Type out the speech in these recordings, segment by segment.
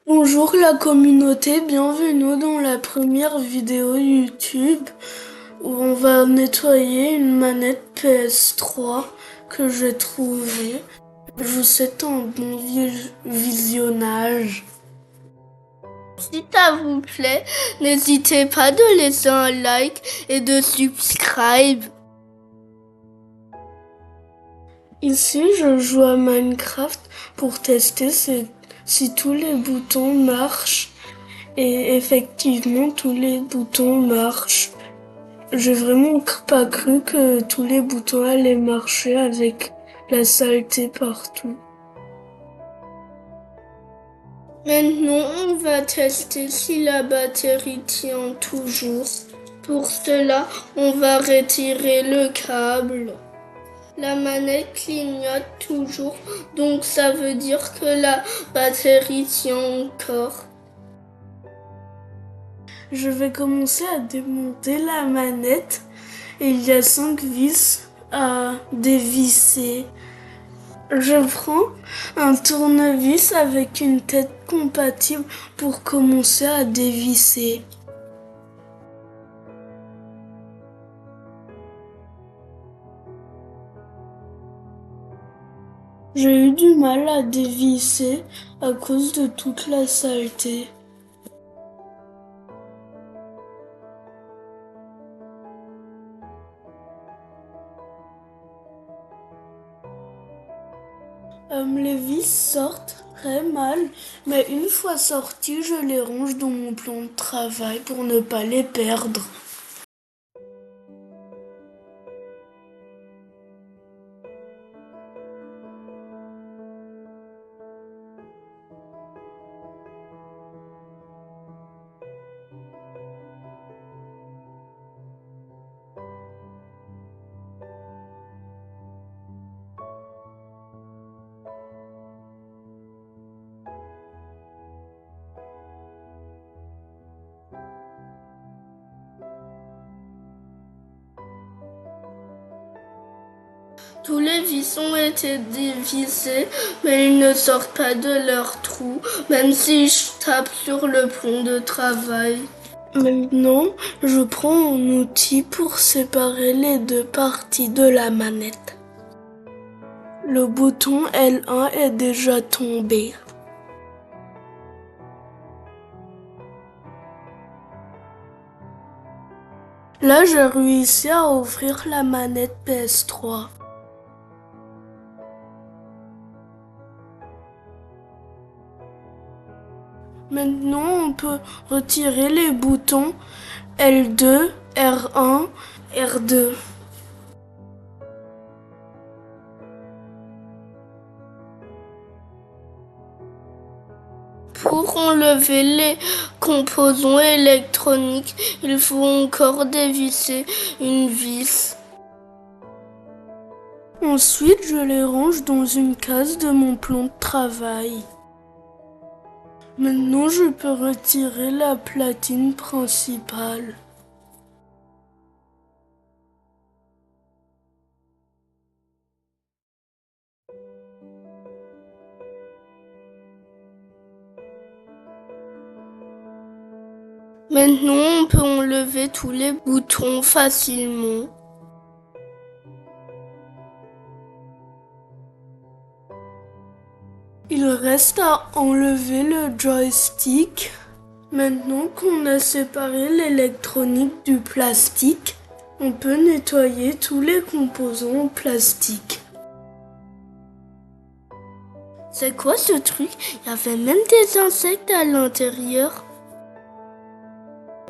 Bonjour la communauté, bienvenue dans la première vidéo YouTube où on va nettoyer une manette PS3 que j'ai trouvée. Je vous souhaite un bon visionnage. Si ça vous plaît, n'hésitez pas de laisser un like et de subscribe. Ici, je joue à Minecraft pour tester si tous les boutons marchent. Et effectivement, tous les boutons marchent. J'ai vraiment pas cru que tous les boutons allaient marcher avec la saleté partout. Maintenant, on va tester si la batterie tient toujours. Pour cela, on va retirer le câble. La manette clignote toujours, donc ça veut dire que la batterie tient encore. Je vais commencer à démonter la manette et il y a 5 vis à dévisser. Je prends un tournevis avec une tête compatible pour commencer à dévisser. J'ai eu du mal à dévisser à cause de toute la saleté. Les vis sortent très mal, mais une fois sorties, je les range dans mon plan de travail pour ne pas les perdre. Tous les vis ont été dévissés, mais ils ne sortent pas de leur trou, même si je tape sur le plomb de travail. Maintenant, je prends un outil pour séparer les deux parties de la manette. Le bouton L1 est déjà tombé. Là, j'ai réussi à ouvrir la manette PS3. Maintenant, on peut retirer les boutons L2, R1, R2. Pour enlever les composants électroniques, il faut encore dévisser une vis. Ensuite, je les range dans une case de mon plan de travail. Maintenant, je peux retirer la platine principale. Maintenant, on peut enlever tous les boutons facilement. Il reste à enlever le joystick. Maintenant qu'on a séparé l'électronique du plastique, on peut nettoyer tous les composants en plastique. C'est quoi ce truc? Il y avait même des insectes à l'intérieur.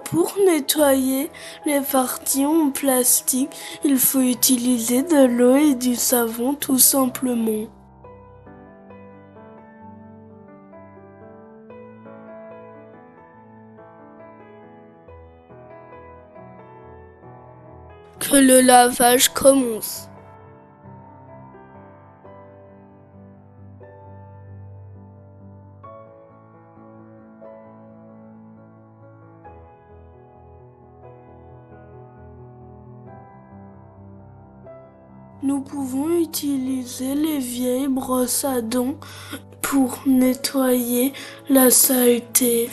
Pour nettoyer les parties en plastique, il faut utiliser de l'eau et du savon tout simplement. Que le lavage commence. Nous pouvons utiliser les vieilles brosses à dents pour nettoyer la saleté.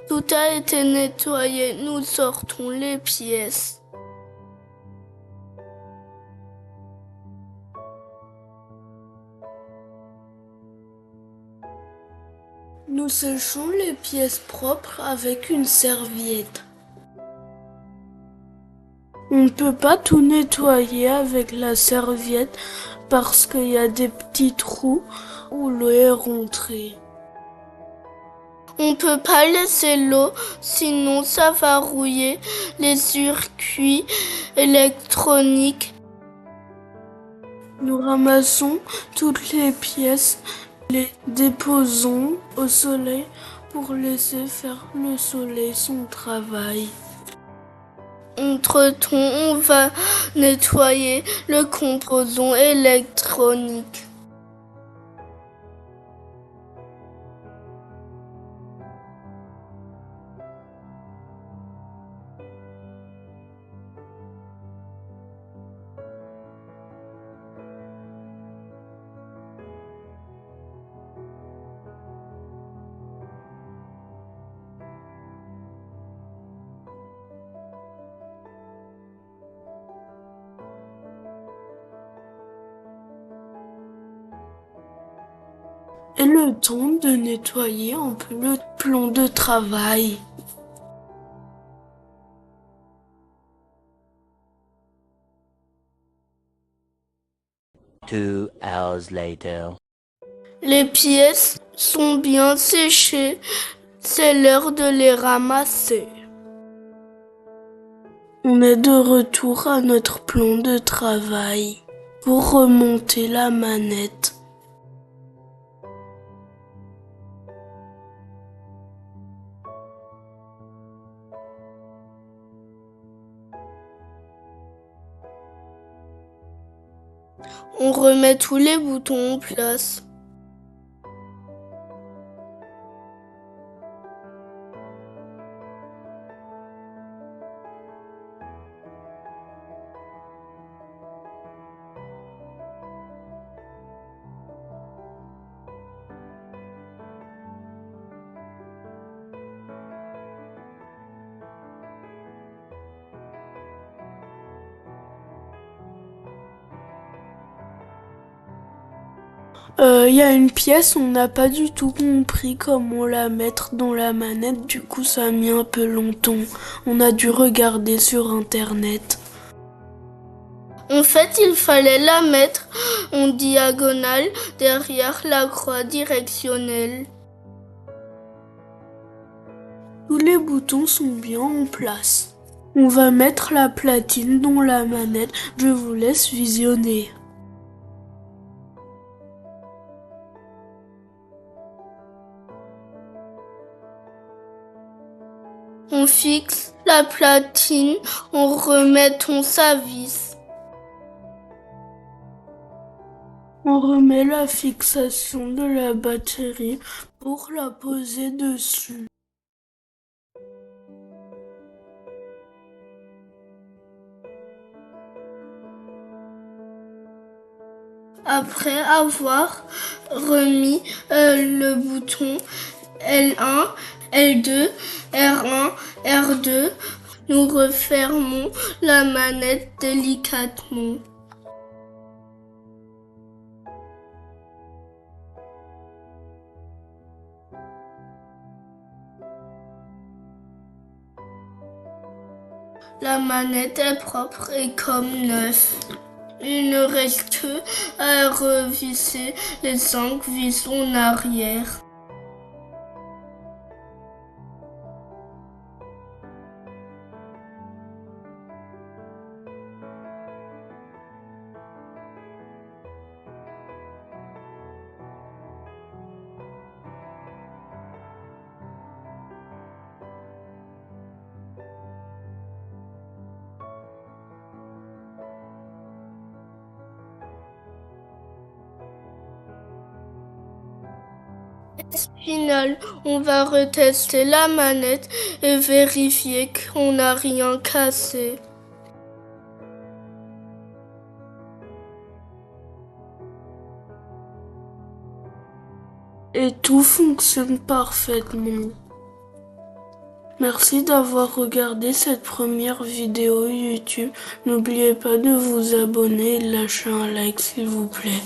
Tout a été nettoyé, nous sortons les pièces. Nous séchons les pièces propres avec une serviette. On ne peut pas tout nettoyer avec la serviette parce qu'il y a des petits trous où l'eau est rentrée. On ne peut pas laisser l'eau, sinon ça va rouiller les circuits électroniques. Nous ramassons toutes les pièces, les déposons au soleil pour laisser faire le soleil son travail. Entre-temps, on va nettoyer le composant électronique. Et le temps de nettoyer un peu le plan de travail. Two hours later. Les pièces sont bien séchées, c'est l'heure de les ramasser. On est de retour à notre plan de travail pour remonter la manette. On remet tous les boutons en place. Y a une pièce, on n'a pas du tout compris comment la mettre dans la manette, du coup ça a mis un peu longtemps. On a dû regarder sur internet. En fait, il fallait la mettre en diagonale derrière la croix directionnelle. Tous les boutons sont bien en place. On va mettre la platine dans la manette, je vous laisse visionner. On fixe la platine en remettant sa vis. On remet la fixation de la batterie pour la poser dessus. Après avoir remis le bouton L1, L2, R1, R2, nous refermons la manette délicatement. La manette est propre et comme neuf. Il ne reste que à revisser les 5 vis en arrière. Final, on va retester la manette et vérifier qu'on n'a rien cassé. Et tout fonctionne parfaitement. Merci d'avoir regardé cette première vidéo YouTube. N'oubliez pas de vous abonner et de lâcher un like s'il vous plaît.